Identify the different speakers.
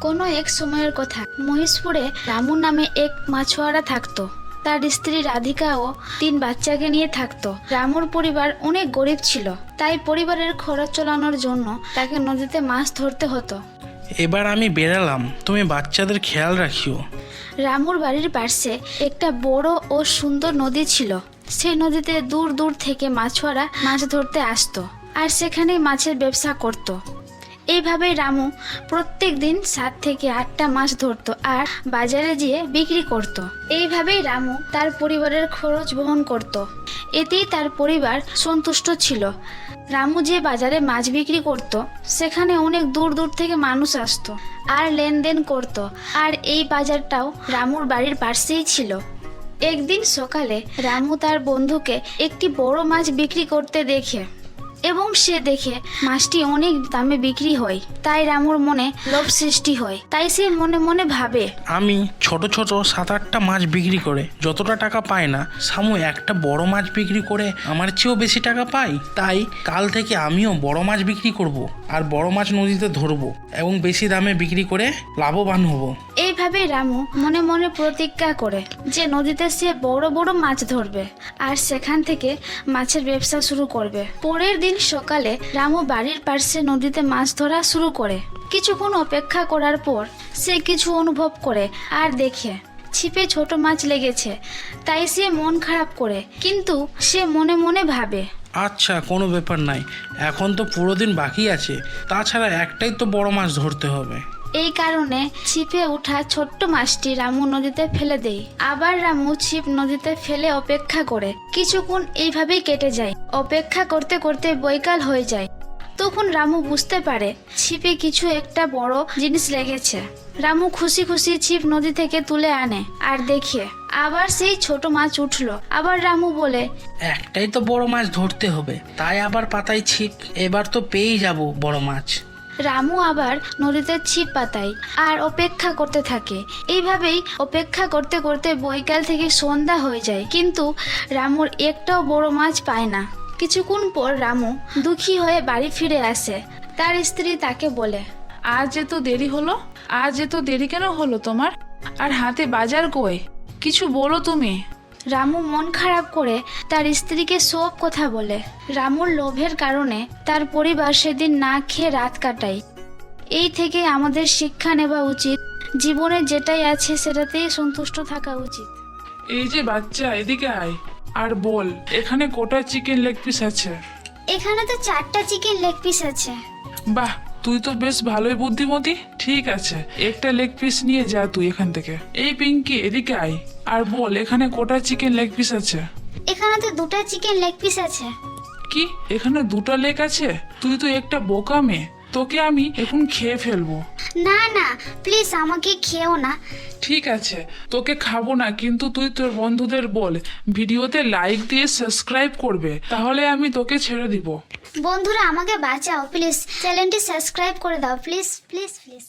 Speaker 1: কোনো এক সময়ের কথা, মহেশপুরে রামু নামে এক মাছুয়ারা থাকতো। তার স্ত্রী রাধিকা ও 3 বাচ্চাকে নিয়ে থাকতো। রামুর পরিবার অনেক গরিব ছিল, তাই পরিবারের খরচ চালানোর জন্য তাকে নদীতে মাছ ধরতে হতো।
Speaker 2: এবার আমি বেরালাম, তুমি বাচ্চাদের খেয়াল রাখিও।
Speaker 1: রামুর বাড়ির পাশে একটা বড় ও সুন্দর নদী ছিল। সেই নদীতে দূর দূর থেকে মাছুয়ারা মাছ ধরতে আসতো আর সেখানেই মাছের ব্যবসা করত। এইভাবেই রামু প্রত্যেক দিন 7 থেকে 8টা মাছ ধরতো আর বাজারে গিয়ে বিক্রি করত। এইভাবেই রামু তার পরিবারের খরচ বহন করত। এতেই তার পরিবার সন্তুষ্ট ছিল। রামু যে বাজারে মাছ বিক্রি করত, সেখানে অনেক দূর দূর থেকে মানুষ আসতো আর লেনদেন করত। আর এই বাজারটাও রামুর বাড়ির পাশেই ছিল। একদিন সকালে রামু তার বন্ধুকে একটি বড় মাছ বিক্রি করতে দেখে এবং সে দেখে মাছটি অনেক দামে বিক্রি হয়। তাই রামুর মনে লোভ সৃষ্টি হয়। তাই সে মনে মনে ভাবে,
Speaker 2: আমি ছোট ছোট 7-8টা মাছ বিক্রি করে যতটা টাকা পাই না, সামু একটা বড় মাছ বিক্রি করে আমার চেয়েও বেশি টাকা পাই। তাই কাল থেকে আমিও বড় মাছ বিক্রি করব আর বড় মাছ নদীতে ধরবো এবং বেশি দামে বিক্রি করে লাভবান হব।
Speaker 1: এইভাবে রামু মনে মনে প্রতিজ্ঞা করে যে নদীতে সে বড় বড় মাছ ধরবে আর সেখান থেকে মাছের ব্যবসা শুরু করবে। পরের দিন সকালে রামু বাড়ির পাশে নদীতে মাছ ধরা শুরু করে। কিছুক্ষণ অপেক্ষা করার পর সে কিছু অনুভব করে আর দেখে ছিপে ছোট মাছ লেগেছে। তাই সে মন খারাপ করে, কিন্তু সে মনে মনে ভাবে,
Speaker 2: আচ্ছা, কোনো ব্যাপার নাই, এখন তো পুরো দিন বাকি আছে, তাছাড়া একটাই তো বড় মাছ ধরতে হবে।
Speaker 1: এই কারণে ছিপে ওঠা ছোট্ট মাছটি রামু নদীতে ফেলে দেয়। আবার রামু ছিপ নদীতে ফেলে অপেক্ষা করে। কিছুক্ষণ এইভাবেই কেটে যায়। অপেক্ষা করতে করতে বৈকাল হয়ে যায়। তখন রামু বুঝতে পারে ছিপে কিছু একটা বড় জিনিস লেগেছে। রামু খুশি খুশি ছিপ নদী থেকে তুলে আনে আর দেখে আবার সেই ছোট মাছ উঠলো। আবার রামু বলে,
Speaker 2: একটাই তো বড় মাছ ধরতে হবে, তাই আবার পাতায় ছিপ, এবার তো পেয়েই যাব বড় মাছ।
Speaker 1: রামু আবার নদীতে ছিপ পাতায় আর অপেক্ষা করতে থাকে। এইভাবেই অপেক্ষা করতে করতে বৈকাল থেকে সন্ধ্যা হয়ে যায়, কিন্তু রামুর একটাও বড় মাছ পায় না। কিছুক্ষণ পর রামু দুঃখী হয়ে বাড়ি ফিরে আসে। তার স্ত্রী তাকে বলে,
Speaker 3: আজ এত দেরি হলো? আজ এত দেরি কেন হলো তোমার? আর হাতে বাজার কই? কিছু বলো তুমি।
Speaker 1: রামু মন খারাপ করে তার স্ত্রীকে সব কথা বলে। রামুর লোভের কারণে তার পরিবার সেদিন না খেয়ে রাত কাটায়। এই থেকে আমাদের শিক্ষা নেওয়া উচিত, জীবনে যেটাই আছে সেটাতেই সন্তুষ্ট থাকা উচিত।
Speaker 3: এই যে বাচ্চা, এদিকে আয় আর বল, এখানে কটা চিকেন লেগ পিস আছে?
Speaker 4: এখানে তো 4টা চিকেন লেগ পিস আছে।
Speaker 3: বাহ, তুই তো বেশ ভালোই বুদ্ধিমতী। ঠিক আছে, একটা লেগ পিস নিয়ে যা তুই এখান থেকে। এই পিঙ্কি, এদিকে আয় আর বল, এখানে কটা চিকেন লেগ পিস আছে?
Speaker 4: এখানে তো 2টা চিকেন লেগ পিস আছে।
Speaker 3: কি, এখানে 2টা লেগ আছে? তুই তো একটা বোকা মেয়ে, তোকে আমি এখন খেয়ে ফেলবো।
Speaker 4: না না, প্লিজ আমাকে খেও না।
Speaker 3: ঠিক আছে, তোকে খাবো না, কিন্তু তুই তোর বন্ধুদের বল ভিডিওতে লাইক দিয়ে সাবস্ক্রাইব করবে, তাহলে আমি তোকে ছেড়ে দিব।
Speaker 4: বন্ধুরা আমাকে বাঁচাও প্লিজ, চ্যানেলটি সাবস্ক্রাইব করে দাও প্লিজ প্লিজ প্লিজ।